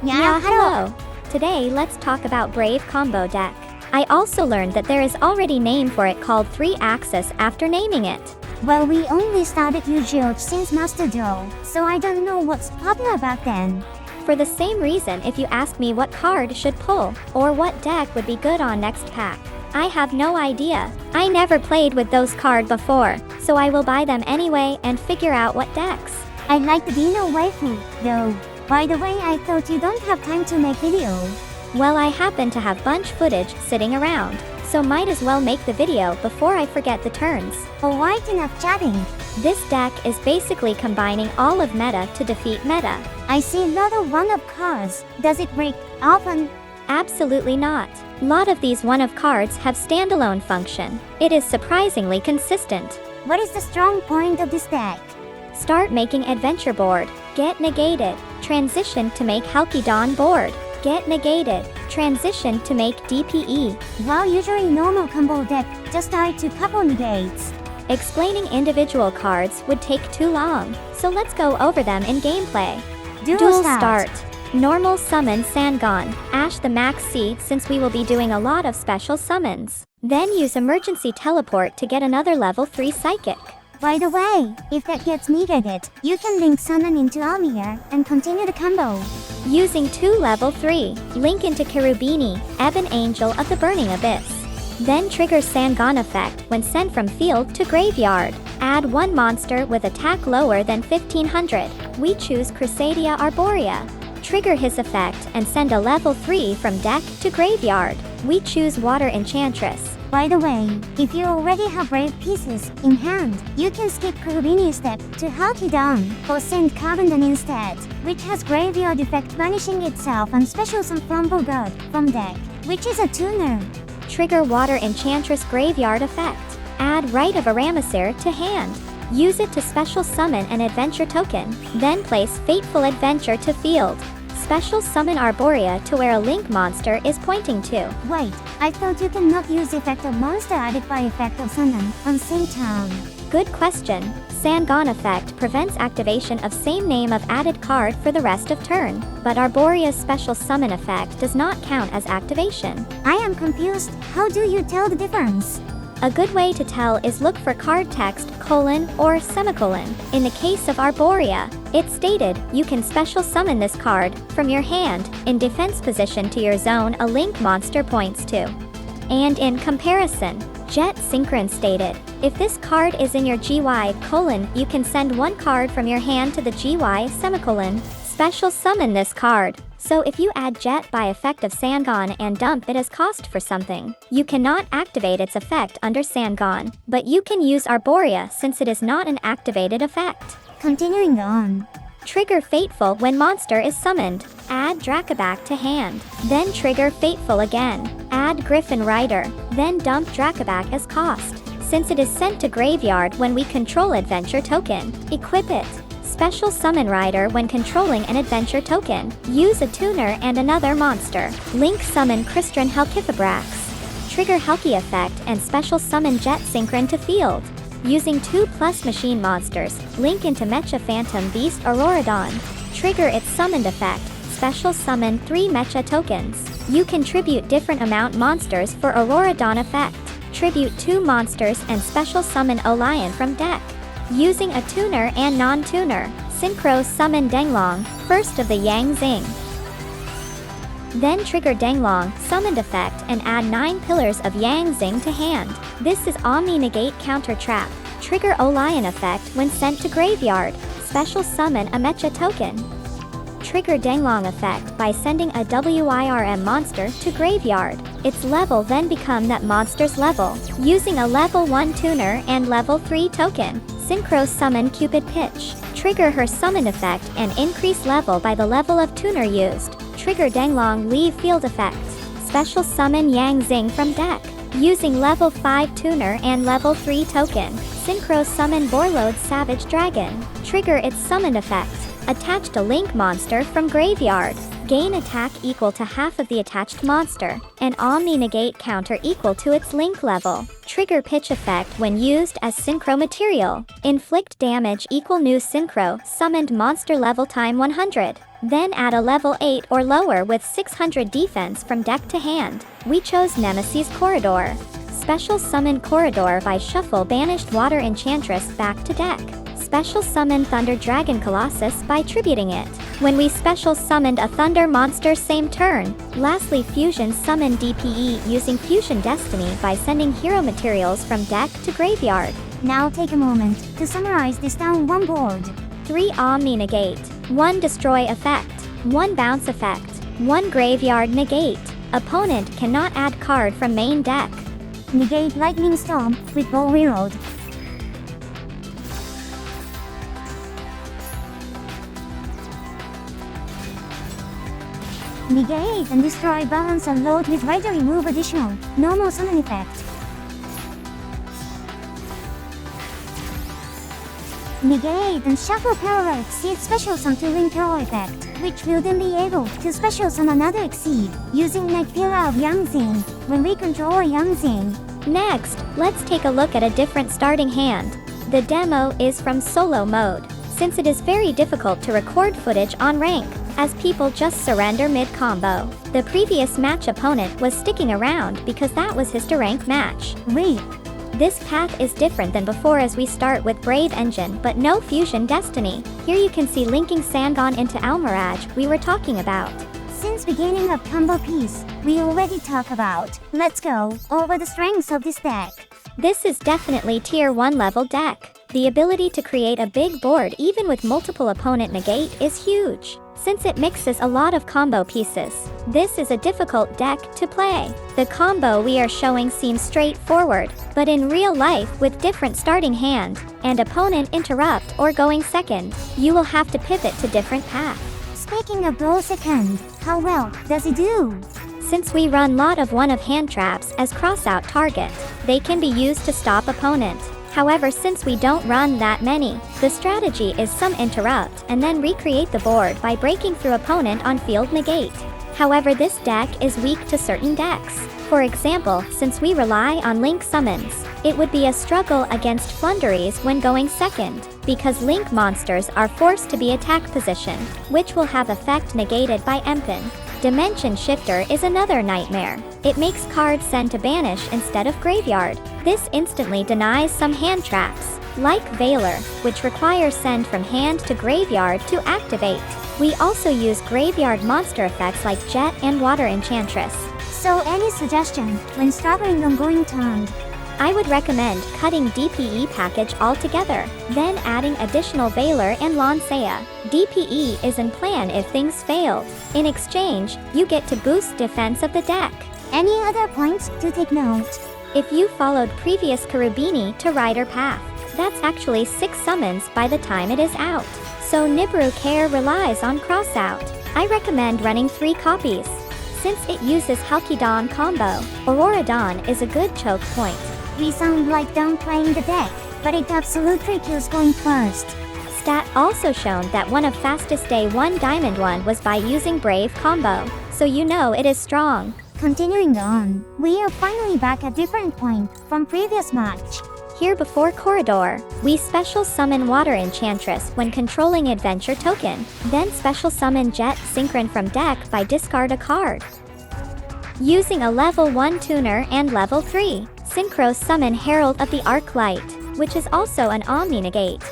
Yeah, hello! Today let's talk about Brave Combo Deck. I also learned that there is already name for it called 3-axis after naming it. Well, we only started YuGiOh since Master Duel, so I don't know what's popular back then. For the same reason, if you ask me what card should pull, or what deck would be good on next pack, I have no idea. I never played with those cards before, so I will buy them anyway and figure out what decks. I like the Dino waifu, though. By the way, I thought you don't have time to make video. Well, I happen to have bunch footage sitting around, so might as well make the video before I forget the turns. Alright, enough chatting. This deck is basically combining all of meta to defeat meta. I see a lot of one-of cards. Does it break often? Absolutely not. Lot of these one-of cards have standalone function. It is surprisingly consistent. What is the strong point of this deck? Start making adventure board. Get negated. Transition to make Dawn board. Get negated. Transition to make DPE. While usually normal combo deck just tied to couple negates. Explaining individual cards would take too long, so let's go over them in gameplay. Duel start. Normal summon Sangon, Ash the max seed since we will be doing a lot of special summons. Then use emergency teleport to get another level 3 psychic. By the way, if that gets negated, you can link summon into Almir and continue the combo. Using 2 level 3, link into Cherubini, Ebon Angel of the Burning Abyss. Then trigger Sangon effect when sent from field to graveyard. Add 1 monster with attack lower than 1500. We choose Crusadia Arborea. Trigger his effect and send a level 3 from deck to graveyard. We choose Water Enchantress. By the way, if you already have Brave pieces in hand, you can skip Cherubini's step to Dawn, or send Carbondon instead, which has graveyard effect banishing itself and special some Flambeau God from deck, which is a tuner. Trigger Water Enchantress graveyard effect. Add Rite of Aramasir to hand. Use it to special summon an adventure token, then place Fateful Adventure to field. Special summon Arborea to where a link monster is pointing to. Wait, I thought you cannot use effect of monster added by effect of summon on same turn. Good question. Sangon effect prevents activation of same name of added card for the rest of turn, but Arborea's special summon effect does not count as activation. I am confused. How do you tell the difference? A good way to tell is look for card text colon or semicolon. In the case of Arborea, it's stated you can special summon this card from your hand in defense position to your zone a link monster points to. And in comparison, Jet Synchron stated, if this card is in your GY colon, you can send 1 card from your hand to the GY semicolon, special summon this card. So if you add Jet by effect of Sangon and dump it as cost for something, you cannot activate its effect under Sangon, but you can use Arborea since it is not an activated effect. Continuing on. Trigger Fateful when monster is summoned. Add Dracaback to hand. Then trigger Fateful again. Add Griffin Rider. Then dump Dracaback as cost. Since it is sent to graveyard when we control adventure token, equip it. Special summon Rider when controlling an adventure token. Use a tuner and another monster. Link summon Crystron Helkifabrax. Trigger Helki effect and special summon Jet Synchron to field. Using 2+ machine monsters, link into Mecha Phantom Beast Auroradon. Trigger its summoned effect, special summon 3 Mecha tokens. You can tribute different amount monsters for Auroradon effect. Tribute 2 monsters and special summon Olion from deck. Using a tuner and non-tuner, synchro summon Denglong, first of the Yang Zing. Then trigger Denglong, summoned effect and add 9 pillars of Yang Zing to hand. This is Omni Negate Counter Trap. Trigger Olion effect when sent to graveyard. Special summon a Mecha token. Trigger Denglong effect by sending a WIRM monster to graveyard. Its level then become that monster's level. Using a level 1 tuner and level 3 token, synchro summon Cupid Pitch. Trigger her summon effect and increase level by the level of tuner used. Trigger Denglong leave field effect. Special summon Yang Zing from deck. Using level 5 tuner and level 3 token, synchro summon borreload Savage Dragon. Trigger its summon effect. Attach a link monster from graveyard. Gain attack equal to half of the attached monster, and Omni Negate counter equal to its link level. Trigger Pitch effect when used as synchro material. Inflict damage equal new synchro summoned monster level time 100. Then add a level 8 or lower with 600 defense from deck to hand. We chose Nemesis Corridor. Special summon Corridor by Shuffle banished Water Enchantress back to deck. Special summon Thunder Dragon Colossus by tributing it. When we special summoned a Thunder monster same turn. Lastly, Fusion summoned DPE using Fusion Destiny by sending hero materials from deck to graveyard. Now take a moment to summarize this down one board. 3 Omni Negate, 1 Destroy Effect, 1 Bounce Effect, 1 Graveyard Negate. Opponent cannot add card from main deck. Negate Lightning Storm with borreload. Negate and destroy balance and load with Rider remove additional, normal summon effect. Negate and shuffle parallel exceed special summon to link hero effect, which will then be able to special summon another exceed, using Night Pillar of Young Zing, when we control a Young Zing. Next, let's take a look at a different starting hand. The demo is from solo mode, since it is very difficult to record footage on rank, as people just surrender mid-combo. The previous match opponent was sticking around because that was his to rank match. Wait. This path is different than before as we start with Brave Engine but no Fusion Destiny. Here you can see linking Sangon into Almirage we were talking about. Since beginning of combo piece, we already talked about. Let's go over the strengths of this deck. This is definitely tier 1 level deck. The ability to create a big board even with multiple opponent negate is huge, since it mixes a lot of combo pieces. This is a difficult deck to play. The combo we are showing seems straightforward, but in real life with different starting hand, and opponent interrupt or going second, you will have to pivot to different path. Speaking of go second, how well does it do? Since we run lot of one-of-hand traps as crossout target, they can be used to stop opponent. However, since we don't run that many, the strategy is some interrupt and then recreate the board by breaking through opponent on field negate. However, this deck is weak to certain decks. For example, since we rely on Link summons, it would be a struggle against Flunderies when going second, because Link monsters are forced to be attack position, which will have effect negated by Empin. Dimension Shifter is another nightmare. It makes cards send to banish instead of graveyard. This instantly denies some hand traps, like Veiler, which requires send from hand to graveyard to activate. We also use graveyard monster effects like Jet and Water Enchantress. So any suggestion when struggling on going turned? I would recommend cutting DPE package altogether, then adding additional Veiler and Lancea. DPE is in plan if things failed. In exchange, you get to boost defense of the deck. Any other points to take note? If you followed previous Karubini to Rider path, that's actually 6 summons by the time it is out. So Nibiru Care relies on crossout. I recommend running 3 copies. Since it uses Halkidon combo, Auroradon is a good choke point. We sound like downplaying the deck, but it absolutely kills going first. Stat also shown that one of fastest day 1 Diamond 1 was by using Brave combo, so you know it is strong. Continuing on, we are finally back at different point from previous match. Here before Corridor, we special summon Water Enchantress when controlling Adventure Token, then special summon Jet Synchron from deck by discard a card. Using a level 1 tuner and level 3, Synchro summon Herald of the Arclight, which is also an Omni Negate.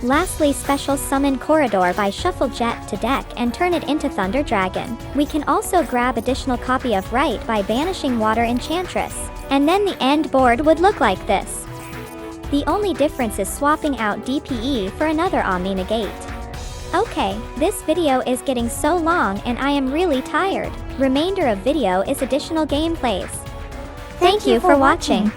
Lastly, special summon Corridor by shuffle Jet to deck and turn it into Thunder Dragon. We can also grab additional copy of Right by banishing Water Enchantress, and then the end board would look like this. The only difference is swapping out DPE for another Omni Negate. Okay, this video is getting so long and I am really tired. Remainder of video is additional gameplays. Thank you for watching.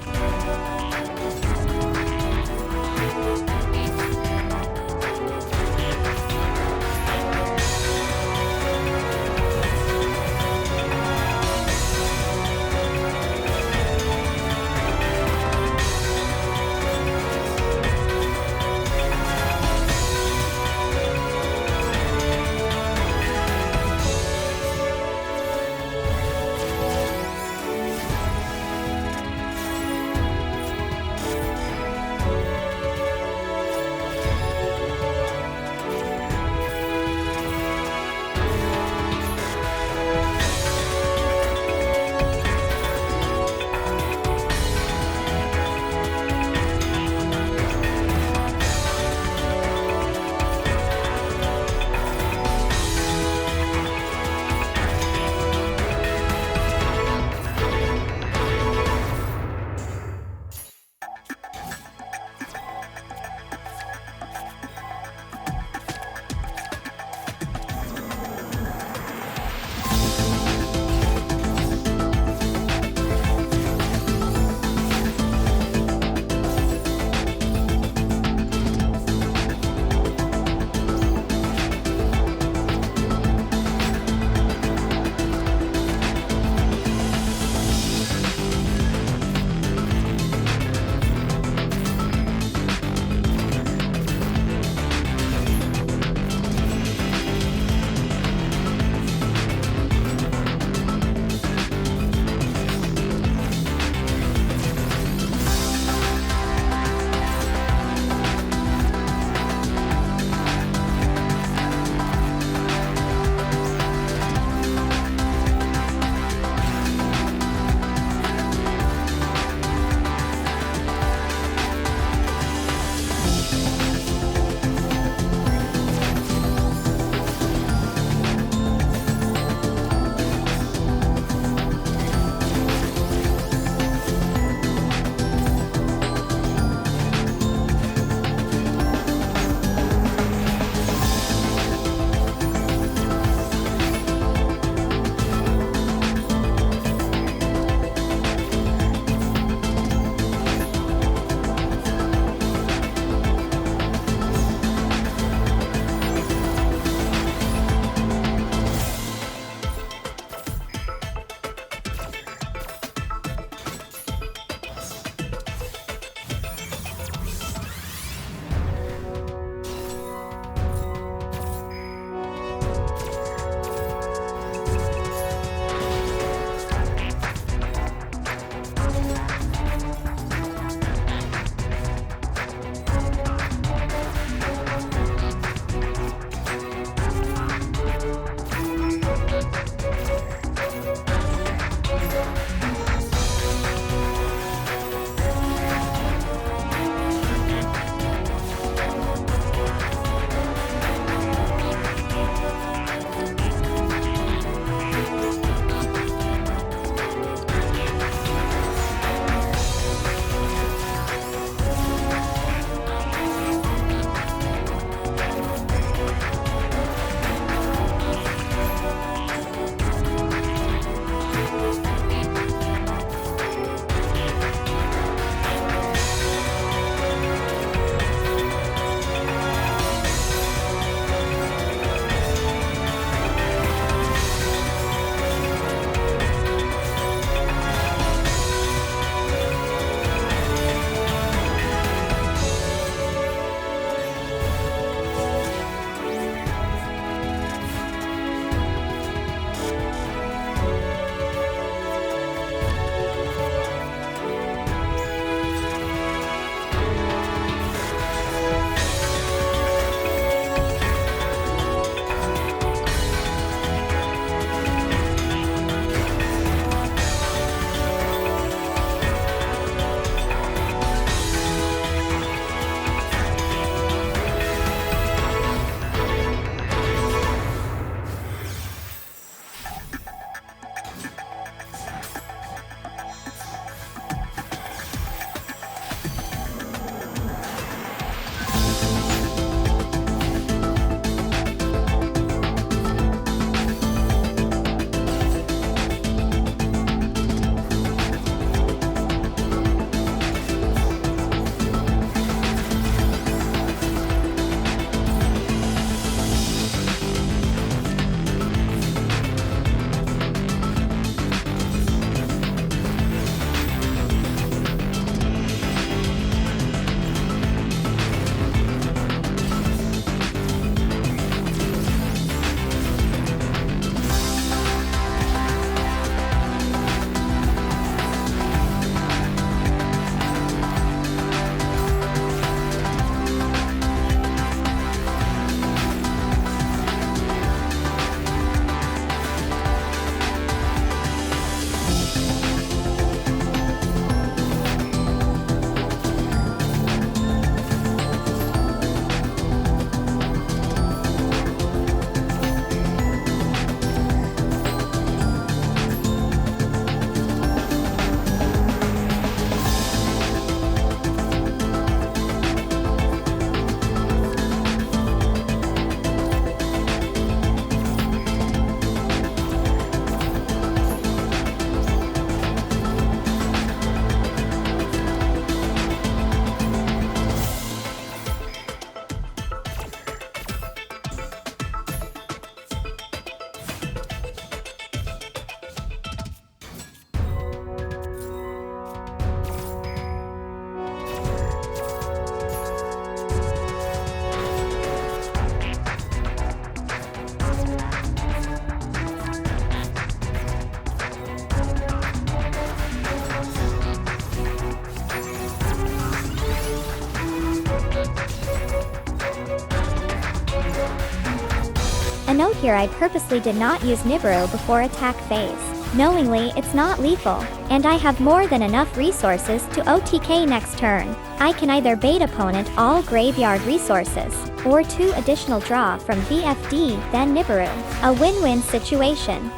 note here I purposely did not use Nibiru before attack phase. Knowingly it's not lethal, and I have more than enough resources to OTK next turn. I can either bait opponent all graveyard resources, or 2 additional draw from VFD then Nibiru. A win-win situation.